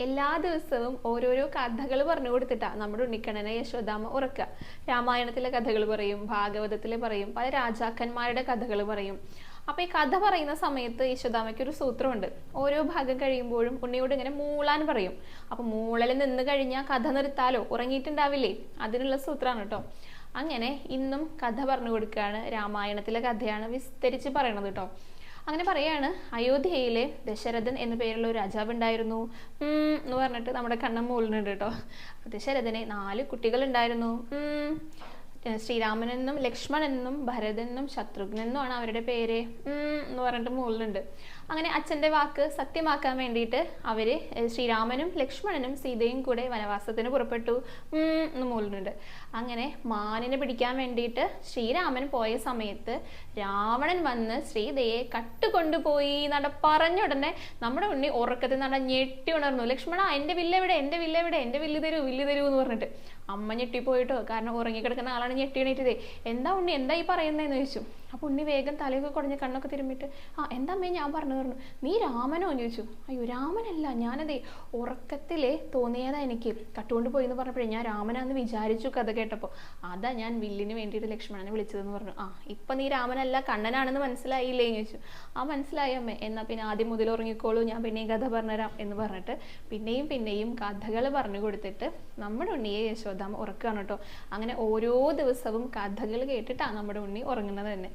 എല്ലാ ദിവസവും ഓരോരോ കഥകൾ പറഞ്ഞു കൊടുത്തിട്ടാ നമ്മുടെ ഉണ്ണിക്കണ്ണനെ യശോദാമ്മ ഉറക്കുക. രാമായണത്തിലെ കഥകൾ പറയും, ഭാഗവതത്തിലെ പറയും, പല രാജാക്കന്മാരുടെ കഥകൾ പറയും. അപ്പൊ ഈ കഥ പറയുന്ന സമയത്ത് യശോദാമ്മയ്ക്ക് ഒരു സൂത്രമുണ്ട്. ഓരോ ഭാഗം കഴിയുമ്പോഴും ഉണ്ണിയോട് ഇങ്ങനെ മൂളാൻ പറയും. അപ്പൊ മൂളലിൽ നിന്ന് കഴിഞ്ഞാൽ കഥ നിർത്താലോ, ഉറങ്ങിയിട്ടുണ്ടാവില്ലേ, അതിനുള്ള സൂത്രമാണ് കേട്ടോ. അങ്ങനെ ഇന്നും കഥ പറഞ്ഞു കൊടുക്കുകയാണ്. രാമായണത്തിലെ കഥയാണ് വിസ്തരിച്ച് പറയണത് കേട്ടോ. അങ്ങനെ പറയാണ്, അയോധ്യയിലെ ദശരഥൻ എന്ന പേരുള്ള ഒരു രാജാവ് ഉണ്ടായിരുന്നു എന്ന് പറഞ്ഞിട്ട് നമ്മുടെ കണ്ണൻ മൂളുന്നുണ്ട് കേട്ടോ. ദശരഥന് 4 കുട്ടികൾ ഉണ്ടായിരുന്നു. ശ്രീരാമനെന്നും ലക്ഷ്മണനെന്നും ഭരതനെന്നും ശത്രുഘ്നെന്നുമാണ് അവരുടെ പേര് എന്ന് പറഞ്ഞിട്ട് മൂളുന്നുണ്ട്. അങ്ങനെ അച്ഛൻ്റെ വാക്ക് സത്യമാക്കാൻ വേണ്ടിയിട്ട് അവര് ശ്രീരാമനും ലക്ഷ്മണനും സീതയും കൂടെ വനവാസത്തിന് പുറപ്പെട്ടു എന്ന് മൂളുന്നുണ്ട്. അങ്ങനെ മാനിനെ പിടിക്കാൻ വേണ്ടിയിട്ട് ശ്രീരാമൻ പോയ സമയത്ത് രാവണൻ വന്ന് സീതയെ കട്ടുകൊണ്ടുപോയി പറഞ്ഞ ഉടനെ നമ്മുടെ ഉണ്ണി ഉറക്കത്തിൽ നട ഞെട്ടി ഉണർന്നു. ലക്ഷ്മണ, എൻ്റെ വില്ലെവിടെ, എൻ്റെ വില്ലെവിടെ, എൻ്റെ വില്ല് തരൂ, വില്ല് തരൂ എന്ന് പറഞ്ഞിട്ട്. അമ്മ ഞെട്ടിപ്പോയിട്ടോ, കാരണം ഉറങ്ങിക്കിടക്കുന്ന ആളാണ് ഞെട്ടി എണീറ്റതേ. എന്താ ഉണ്ണി, എന്താ ഈ പറയുന്നതെന്ന് ചോദിച്ചു. അപ്പൊ ഉണ്ണി വേഗം തലയൊക്കെ കുടഞ്ഞ് കണ്ണൊക്കെ തിരുമ്മിട്ട്, എന്താ അമ്മേ ഞാൻ പറഞ്ഞു, നീ രാമനോ എന്ന് ചോദിച്ചു. അയ്യോ രാമനല്ല, ഞാനതേ ഉറക്കത്തിലേ തോന്നിയതാ, എനിക്ക് കട്ടുകൊണ്ട് പോയി എന്ന് പറഞ്ഞപ്പോഴേ ഞാൻ രാമനാന്ന് വിചാരിച്ചു കഥ കേട്ടപ്പോൾ. അതാ ഞാൻ വില്ലിന് വേണ്ടിയിട്ട് ലക്ഷ്മണനെ വിളിച്ചതെന്ന് പറഞ്ഞു. ഇപ്പൊ നീ രാമനല്ല കണ്ണനാണെന്ന് മനസ്സിലായില്ലേ എന്ന് ചോദിച്ചു. മനസ്സിലായി അമ്മേ, എന്നാ പിന്നെ ആദ്യം മുതൽ ഉറങ്ങിക്കോളൂ, ഞാൻ പിന്നെയും കഥ പറഞ്ഞുതരാം എന്ന് പറഞ്ഞിട്ട് പിന്നെയും കഥകൾ പറഞ്ഞു കൊടുത്തിട്ട് നമ്മുടെ ഉണ്ണിയെ യശോദാമ്മ ഉറക്കുകയാണ് കേട്ടോ. അങ്ങനെ ഓരോ ദിവസവും കഥകൾ കേട്ടിട്ടാണ് നമ്മുടെ ഉണ്ണി ഉറങ്ങുന്നത് തന്നെ.